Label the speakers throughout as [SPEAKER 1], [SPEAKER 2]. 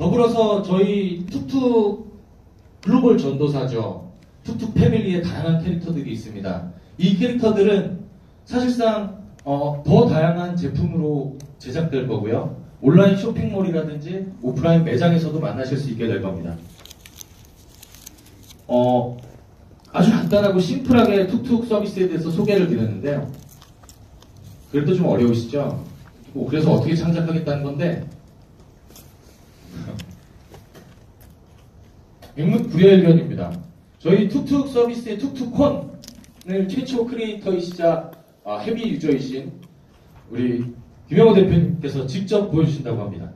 [SPEAKER 1] 더불어서 저희 툭툭 글로벌 전도사죠. 툭툭 패밀리에 다양한 캐릭터들이 있습니다. 이 캐릭터들은 사실상 더 다양한 제품으로 제작될 거고요. 온라인 쇼핑몰이라든지 오프라인 매장에서도 만나실 수 있게 될 겁니다. 아주 간단하고 심플하게 툭툭 서비스에 대해서 소개를 드렸는데요. 그래도 좀 어려우시죠? 그래서 어떻게 창작하겠다는 건데 맹문불여일견입니다. 저희 툭툭 서비스의 툭툭콘을 최초 크리에이터이시자 헤비 유저이신 우리 김영호 대표님께서 직접 보여주신다고 합니다.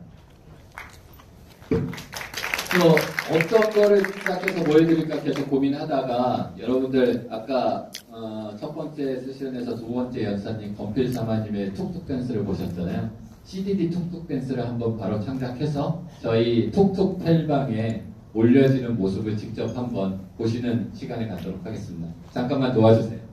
[SPEAKER 2] 어떤 거를 시작해서 보여드릴까 계속 고민하다가 여러분들 아까 첫 번째 세션에서 두 번째 연사님 건필사마님의 툭툭 댄스를 보셨잖아요. CDD 툭툭 댄스를 한번 바로 창작해서 저희 툭툭 텔방에 올려지는 모습을 직접 한번 보시는 시간을 갖도록 하겠습니다. 잠깐만 도와주세요.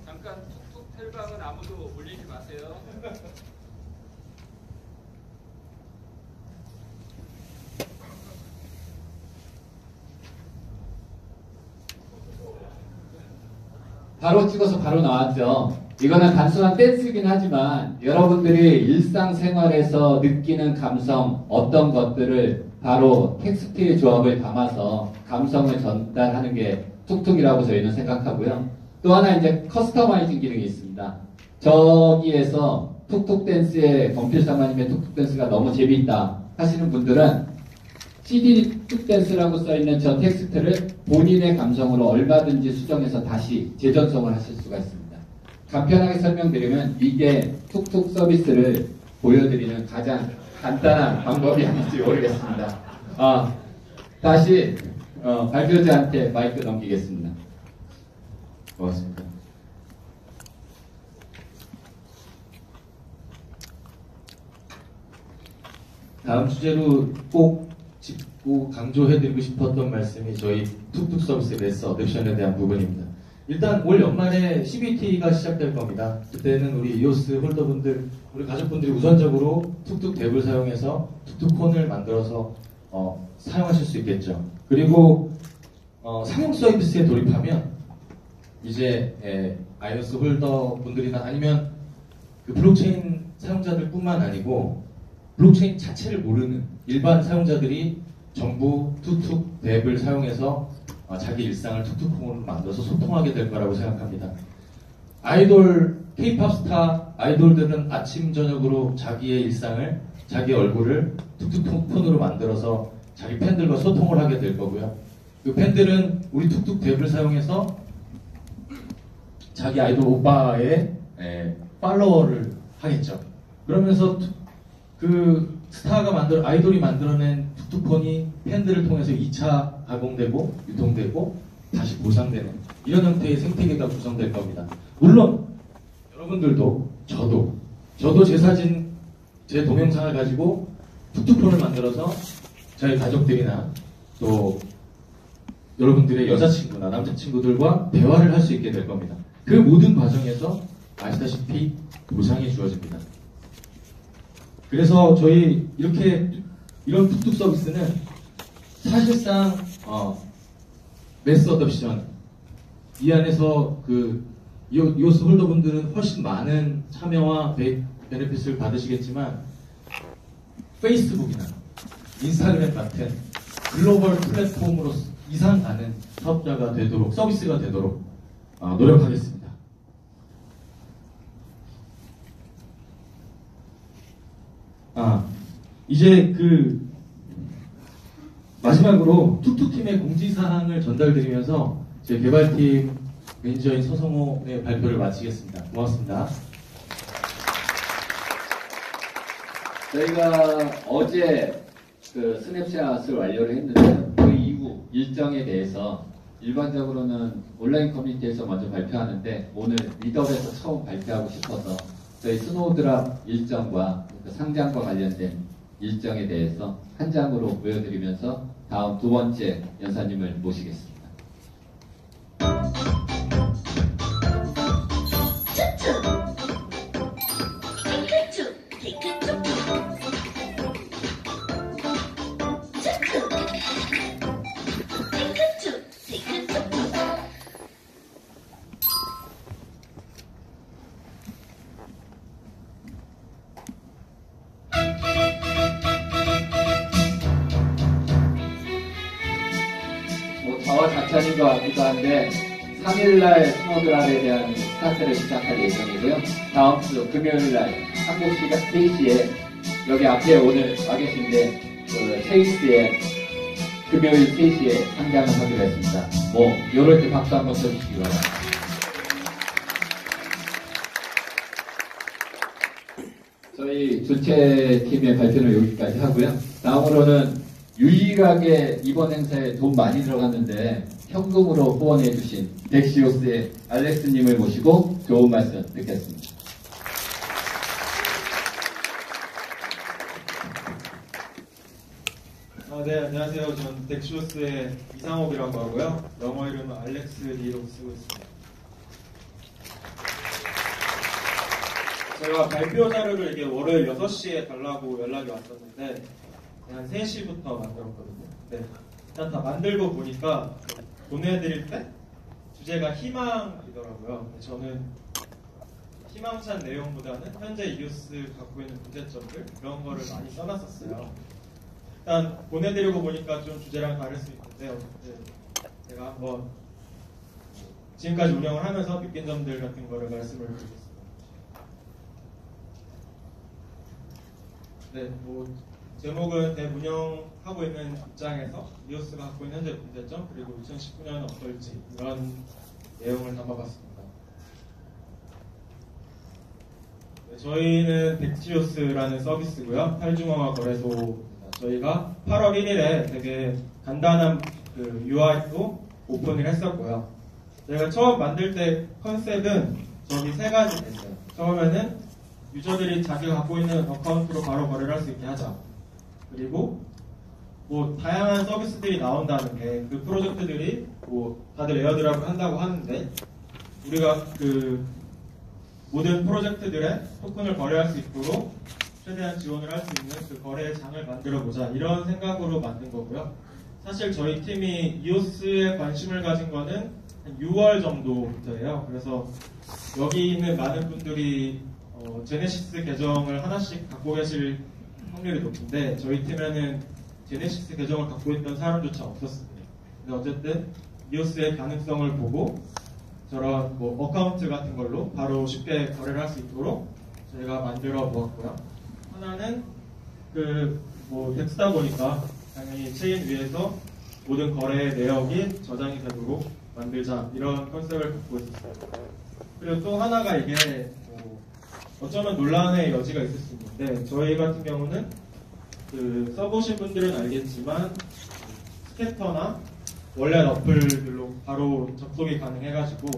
[SPEAKER 3] 잠깐 툭툭 텔방은 아무도 올리지 마세요.
[SPEAKER 2] 바로 찍어서 바로 나왔죠. 이거는 단순한 댄스이긴 하지만 여러분들이 일상생활에서 느끼는 감성, 어떤 것들을 바로 텍스트의 조합을 담아서 감성을 전달하는 게 툭툭이라고 저희는 생각하고요. 또 하나 이제 커스터마이징 기능이 있습니다. 저기에서 툭툭 댄스의 건필사마님의 툭툭 댄스가 너무 재미있다 하시는 분들은 CD 툭 댄스라고 써있는 저 텍스트를 본인의 감성으로 얼마든지 수정해서 다시 재전송을 하실 수가 있습니다. 간편하게 설명드리면 이게 툭툭 서비스를 보여드리는 가장 간단한 방법이 아닐지 모르겠습니다. 다시 발표자한테 마이크 넘기겠습니다.
[SPEAKER 1] 고맙습니다. 다음 주제로 꼭 짚고 강조해드리고 싶었던 말씀이 저희 툭툭 서비스 매스 어댑션에 대한 부분입니다. 일단 올 연말에 CBT가 시작될 겁니다. 그때는 우리 이오스 홀더분들, 우리 가족분들이 우선적으로 툭툭 탭을 사용해서 툭툭콘을 만들어서 사용하실 수 있겠죠. 그리고 상용 서비스에 돌입하면 이제 iOS 홀더분들이나 아니면 그 블록체인 사용자들뿐만 아니고 블록체인 자체를 모르는 일반 사용자들이 전부 툭툭 앱을 사용해서 자기 일상을 툭툭콘으로 만들어서 소통하게 될 거라고 생각합니다. 아이돌, K-팝 스타 아이돌들은 아침 저녁으로 자기의 일상을, 자기 얼굴을 툭툭콘으로 만들어서 자기 팬들과 소통을 하게 될 거고요. 그 팬들은 우리 툭툭 앱을 사용해서 자기 아이돌 오빠의 팔로워를 하겠죠. 그러면서 그 스타가 아이돌이 만들어낸 툭툭콘이 팬들을 통해서 2차 가공되고 유통되고 다시 보상되는 이런 형태의 생태계가 구성될 겁니다. 물론 여러분들도 저도 제 사진, 제 동영상을 가지고 툭툭콘을 만들어서 저희 가족들이나 또 여러분들의 여자친구나 남자친구들과 대화를 할 수 있게 될 겁니다. 그 모든 과정에서 아시다시피 보상이 주어집니다. 그래서 저희 이런 툭툭 서비스는 사실상 매스 어댑션 이 안에서 그 이오스 홀더분들은 훨씬 많은 참여와 베네핏을 받으시겠지만 페이스북이나 인스타그램 같은 글로벌 플랫폼으로 이상 가는 사업자가 되도록 서비스가 되도록 노력하겠습니다. 이제 마지막으로 툭툭팀의 공지사항을 전달드리면서 제 개발팀 매니저인 서성호의 발표를 마치겠습니다. 고맙습니다.
[SPEAKER 2] 저희가 어제 그 스냅샷을 완료를 했는데 그 이후 일정에 대해서 일반적으로는 온라인 커뮤니티에서 먼저 발표하는데 오늘 리더에서 처음 발표하고 싶어서 저희 스노우드랍 일정과 그 상장과 관련된 일정에 대해서 한 장으로 보여드리면서 다음 두 번째 연사님을 모시겠습니다. 자찬인 것 같기도 한데 3일날 스노드랍에 대한 스타트를 시작할 예정이고요. 다음 주 금요일날 한국 시각 3시에 여기 앞에 오늘 와 계신데 그 체이스의 금요일 3시에 상장을 하기로 했습니다. 요럴 때 박수 한번 쳐주시기 바랍니다. 저희 주최팀의 발표는 여기까지 하고요. 다음으로는 유일하게 이번 행사에 돈 많이 들어갔는데 현금으로 후원해주신 덱시오스의 알렉스님을 모시고 좋은 말씀 듣겠습니다.
[SPEAKER 4] 네, 안녕하세요. 저는 덱시오스의 이상옥이라고 하고요. 영어 이름은 알렉스 리로 쓰고 있습니다. 제가 발표 자료를 이게 월요일 6시에 달라고 연락이 왔었는데 한 3시부터 만들었거든요. 네. 일단 다 만들고 보니까 보내드릴 때 주제가 희망이더라고요. 저는 희망찬 내용보다는 현재 이오스 갖고 있는 문제점들 그런 거를 많이 써놨었어요. 일단 보내드리고 보니까 좀 주제랑 다를 수 있는데 어쨌든 제가 한번 지금까지 운영을 하면서 느낀 점들 같은 거를 말씀을 드리겠습니다. 네, 제목은 대운영하고 있는 입장에서 이오스가 갖고 있는 현재 문제점 그리고 2019년은 어떨지 이런 내용을 담아봤습니다. 네, 저희는 덱시오스라는 서비스고요. 탈중앙화 거래소입니다. 저희가 8월 1일에 되게 간단한 그 UI도 오픈을 했었고요. 저희가 처음 만들 때 컨셉은 저기 세 가지 됐어요. 처음에는 유저들이 자기가 갖고 있는 어카운트로 바로 거래를 할 수 있게 하자. 그리고 다양한 서비스들이 나온다는 게 그 프로젝트들이 다들 에어드랍을 한다고 하는데 우리가 그 모든 프로젝트들의 토큰을 거래할 수 있도록 최대한 지원을 할 수 있는 그 거래의 장을 만들어 보자 이런 생각으로 만든 거고요. 사실 저희 팀이 이오스에 관심을 가진 거는 한 6월 정도부터예요. 그래서 여기 있는 많은 분들이 제네시스 계정을 하나씩 갖고 계실 확률이 높은데 저희 팀에는 제네시스 계정을 갖고 있던 사람조차 없었습니다. 근데 어쨌든 이오스의 가능성을 보고 저런 어카운트 같은 걸로 바로 쉽게 거래를 할 수 있도록 저희가 만들어 보았고요. 하나는 덱스다 보니까 당연히 체인 위에서 모든 거래 내역이 저장이 되도록 만들자 이런 컨셉을 갖고 있었어요. 그리고 또 하나가 이게 어쩌면 논란의 여지가 있을 수 있는데 저희 같은 경우는 써보신 분들은 알겠지만 스캐터나 원래 어플들로 바로 접속이 가능해가지고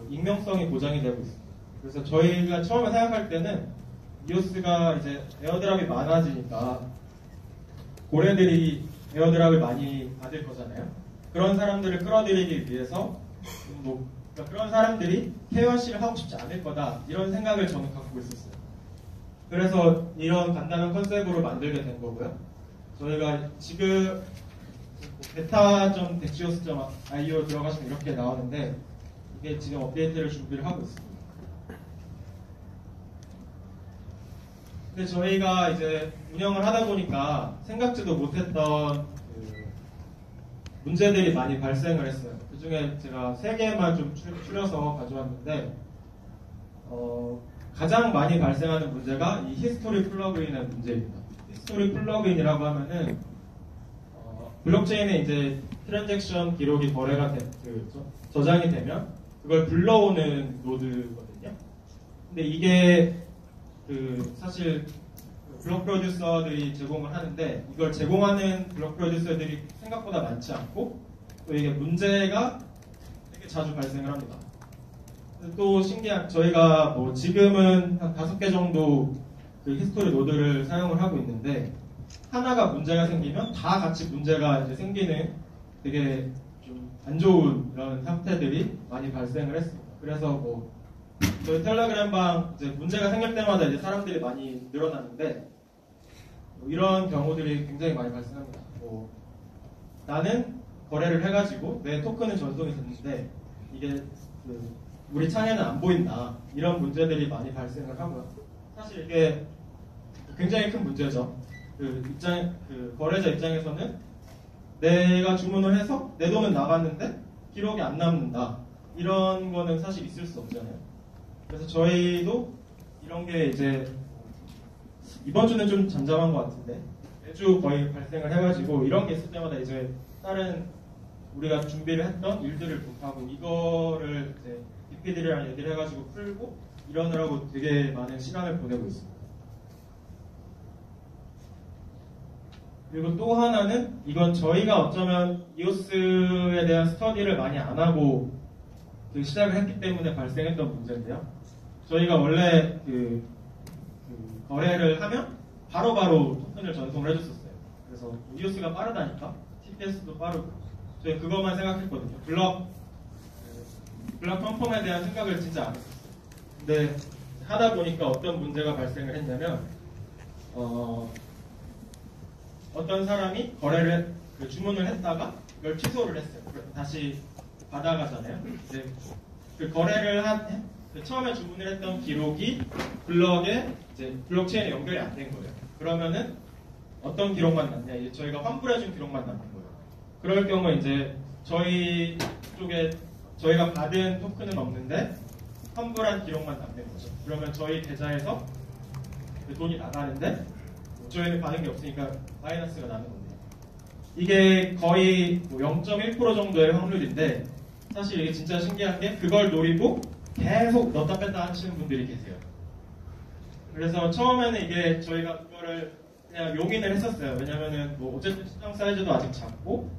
[SPEAKER 4] 익명성이 보장이 되고 있습니다. 그래서 저희가 처음에 생각할 때는 이오스가 이제 에어드랍이 많아지니까 고래들이 에어드랍을 많이 받을 거잖아요. 그런 사람들을 끌어들이기 위해서 그러니까 그런 사람들이 KYC를 하고 싶지 않을 거다 이런 생각을 저는 갖고 있었어요. 그래서 이런 간단한 컨셉으로 만들게 된 거고요. 저희가 지금 beta.dexios.io 들어가시면 이렇게 나오는데 이게 지금 업데이트를 준비를 하고 있습니다. 근데 저희가 이제 운영을 하다 보니까 생각지도 못했던 문제들이 많이 발생을 했어요. 그 중에 제가 3개만 좀 추려서 가져왔는데 가장 많이 발생하는 문제가 이 히스토리 플러그인의 문제입니다. 히스토리 플러그인이라고 하면은 블록체인에 이제 트랜잭션 기록이 거래가 저장이 되면 그걸 불러오는 노드거든요. 근데 이게 사실 블록 프로듀서들이 제공을 하는데 이걸 제공하는 블록 프로듀서들이 생각보다 많지 않고 또 이게 문제가 되게 자주 발생을 합니다. 또 신기한 저희가 뭐 지금은 한 5개 정도 그 히스토리 노드를 사용을 하고 있는데 하나가 문제가 생기면 다 같이 문제가 이제 생기는 되게 좀 안 좋은 이런 상태들이 많이 발생을 했습니다. 그래서 뭐 저희 텔레그램방 이제 문제가 생길 때마다 이제 사람들이 많이 늘어나는데 뭐 이런 경우들이 굉장히 많이 발생합니다. 뭐 나는 거래를 해가지고 내 토큰은 전송이 됐는데 이게 그 우리 창에는 안 보인다 이런 문제들이 많이 발생을 하고요. 사실 이게 굉장히 큰 문제죠. 그 거래자 입장에서는 내가 주문을 해서 내 돈은 나갔는데 기록이 안 남는다 이런 거는 사실 있을 수 없잖아요. 그래서 저희도 이런 게 이제 이번 주는 좀 잠잠한 것 같은데 매주 거의 발생을 해가지고 이런 게 있을 때마다 이제 다른 우리가 준비를 했던 일들을 못하고 이거를 이제 DP들이랑 얘기를 해가지고 풀고 이러느라고 되게 많은 시간을 보내고 있습니다. 그리고 또 하나는 이건 저희가 어쩌면 이오스에 대한 스터디를 많이 안 하고 시작을 했기 때문에 발생했던 문제인데요. 저희가 원래 거래를 하면 바로바로 토큰을 전송을 해줬었어요. 그래서 이오스가 빠르다니까 TPS도 빠르고 저희 그것만 생각했거든요. 블럭 컨펌에 대한 생각을 진짜 안 했었어요. 근데 하다 보니까 어떤 문제가 발생을 했냐면 어떤 사람이 거래를 주문을 했다가 이걸 취소를 했어요. 다시 받아가잖아요. 이제 그 거래를 처음에 주문을 했던 기록이 블럭에 이제 블록체인에 연결이 안 된 거예요. 그러면은 어떤 기록만 남냐? 이제 저희가 환불해준 기록만 남는 거예요. 그럴 경우 이제 저희 쪽에 저희가 받은 토큰은 없는데 환불한 기록만 남는 거죠. 그러면 저희 계좌에서 그 돈이 나가는데 저희는 받은 게 없으니까 마이너스가 나는 건데 이게 거의 0.1% 정도의 확률인데 사실 이게 진짜 신기한 게 그걸 노리고 계속 넣다 뺐다 하시는 분들이 계세요. 그래서 처음에는 이게 저희가 그거를 그냥 용인을 했었어요. 왜냐면은 뭐 어쨌든 시장 사이즈도 아직 작고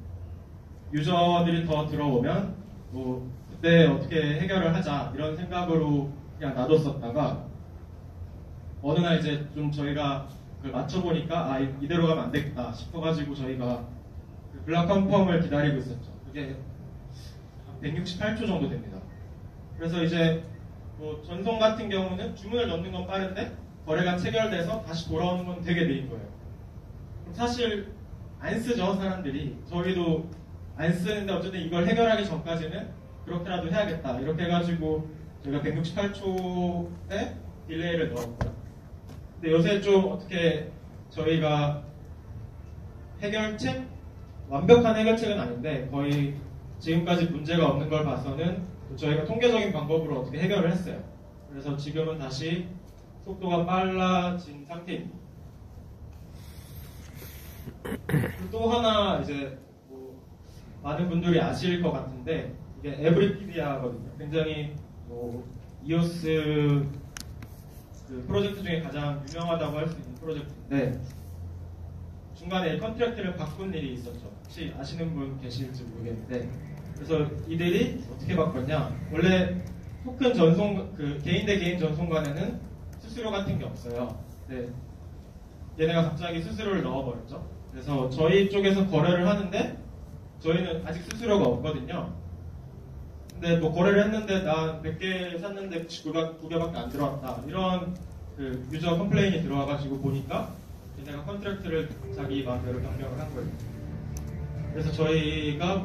[SPEAKER 4] 유저들이 더 들어오면 뭐 그때 어떻게 해결을 하자 이런 생각으로 그냥 놔뒀었다가 어느 날 이제 좀 저희가 그걸 맞춰보니까 이대로 가면 안 되겠다 싶어가지고 저희가 그 블락 컨펌을 기다리고 있었죠. 그게 168초 정도 됩니다. 그래서 이제 뭐 전송 같은 경우는 주문을 넣는 건 빠른데 거래가 체결돼서 다시 돌아오는 건 되게 느린 거예요. 사실 안 쓰죠 사람들이. 저희도 안 쓰는데 어쨌든 이걸 해결하기 전까지는 그렇게라도 해야겠다 이렇게 해가지고 저희가 168초에 딜레이를 넣었고요. 근데 요새 좀 어떻게 저희가 완벽한 해결책은 아닌데 거의 지금까지 문제가 없는 걸 봐서는 저희가 통계적인 방법으로 어떻게 해결을 했어요. 그래서 지금은 다시 속도가 빨라진 상태입니다. 또 하나 이제 뭐 많은 분들이 아실 것 같은데 이게 에브리피디아거든요. 굉장히 뭐 이오스 그 프로젝트 중에 가장 유명하다고 할 수 있는 프로젝트인데 중간에 컨트랙트를 바꾼 일이 있었죠. 혹시 아시는 분 계실지 모르겠는데 그래서 이들이 어떻게 바꿨냐? 원래 토큰 전송 개인 대 개인 전송간에는 수수료 같은 게 없어요. 네. 얘네가 갑자기 수수료를 넣어버렸죠. 그래서 저희 쪽에서 거래를 하는데 저희는 아직 수수료가 없거든요. 근데 뭐 거래를 했는데 나 100개 샀는데 9개밖에 안 들어왔다. 이런 그 유저 컴플레인이 들어와가지고 보니까 얘네가 컨트랙트를 자기 마음대로 변경을 한 거예요. 그래서 저희가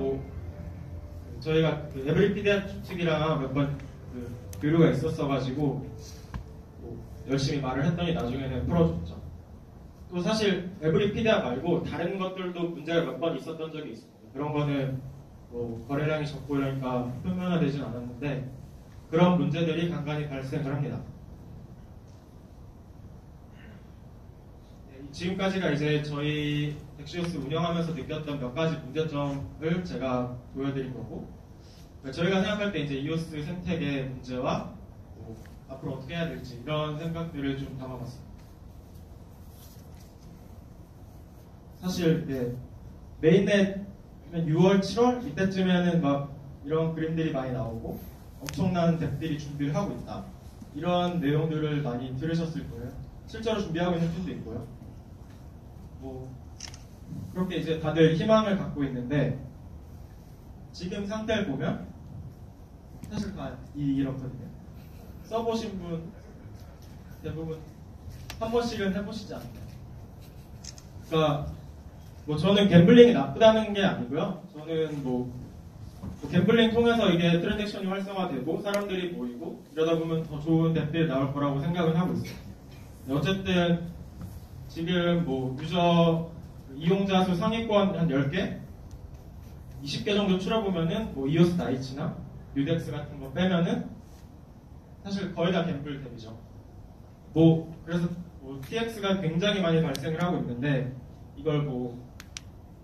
[SPEAKER 4] 그 에브리피디아 측이랑 몇 번 교류가 있었어가지고 열심히 말을 했더니 나중에는 풀어줬죠. 또 사실 에브리피디아 말고 다른 것들도 문제가 몇 번 있었던 적이 있습니다. 그런 거는 거래량이 적고 이러니까 표면화되진 않았는데 그런 문제들이 간간히 발생을 합니다. 지금까지가 이제 저희 덱시오스 운영하면서 느꼈던 몇 가지 문제점을 제가 보여드린 거고 저희가 생각할 때 이제 이오스 생태계 문제와 앞으로 어떻게 해야 될지 이런 생각들을 좀 담아봤습니다. 사실 메인넷 6월, 7월 이때쯤에는 막 이런 그림들이 많이 나오고 엄청난 덱들이 준비를 하고 있다. 이런 내용들을 많이 들으셨을 거예요. 실제로 준비하고 있는 팀도 있고요. 뭐 그렇게 이제 다들 희망을 갖고 있는데 지금 상태를 보면 사실 다 이렇거든요. 써보신 분 대부분 한 번씩은 해보시지 않나요? 그러니까 뭐 저는 갬블링이 나쁘다는 게 아니고요. 저는 뭐 갬블링 통해서 이게 트랜잭션이 활성화되고 사람들이 모이고 이러다 보면 더 좋은 덱들이 나올 거라고 생각은 하고 있어요. 어쨌든 지금 뭐 유저 이용자 수 상위권 한 10개, 20개 정도 추려보면은 뭐 이오스 나이츠나 뉴덱스 같은 거 빼면은 사실 거의 다 갬블 덱이죠. 뭐 그래서 뭐 TX가 굉장히 많이 발생을 하고 있는데 이걸 뭐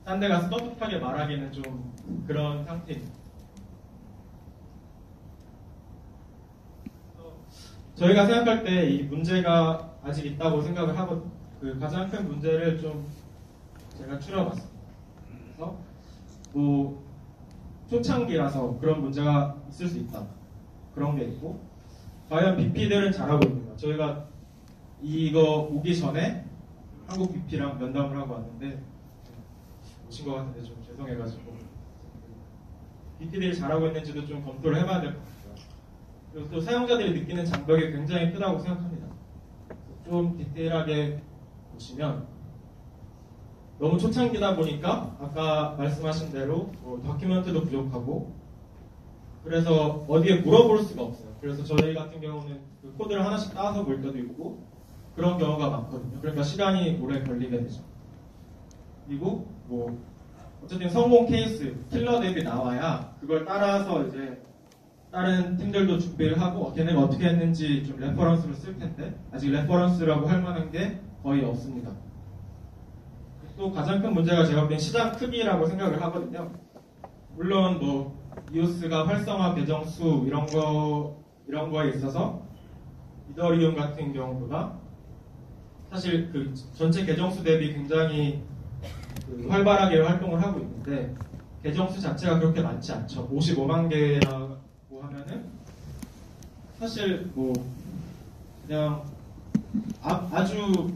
[SPEAKER 4] 딴 데 가서 떳떳하게 말하기는 좀 그런 상태입니다. 저희가 생각할 때 이 문제가 아직 있다고 생각을 하고 그 가장 큰 문제를 좀 제가 추려봤습니다. 그래서 뭐 초창기라서 그런 문제가 있을 수 있다. 그런 게 있고 과연 BP들은 잘하고 있는가? 저희가 이거 오기 전에 한국 BP랑 면담을 하고 왔는데 오신 것 같은데 좀 죄송해가지고 BP들이 잘하고 있는지도 좀 검토를 해봐야 될 것 같아요. 그리고 또 사용자들이 느끼는 장벽이 굉장히 크다고 생각합니다. 좀 디테일하게 보시면 너무 초창기다 보니까 아까 말씀하신 대로 다큐멘트도 부족하고 그래서 어디에 물어볼 수가 없어요. 그래서 저희 같은 경우는 그 코드를 하나씩 따서 볼 때도 있고 그런 경우가 많거든요. 그러니까 시간이 오래 걸리게 되죠. 그리고 뭐 어쨌든 성공 케이스, 킬러 덱이 나와야 그걸 따라서 이제 다른 팀들도 준비를 하고 걔네가 어떻게 했는지 좀 레퍼런스를 쓸 텐데 아직 레퍼런스라고 할 만한 게 거의 없습니다. 또 가장 큰 문제가 제가 볼 땐 시장 크기라고 생각을 하거든요. 물론 뭐 이오스가 활성화 계정수 이런 거에 있어서 이더리움 같은 경우보다 사실 그 전체 계정수 대비 굉장히 그 활발하게 활동을 하고 있는데 계정수 자체가 그렇게 많지 않죠. 55만 개라고 하면은 사실 뭐 그냥 아주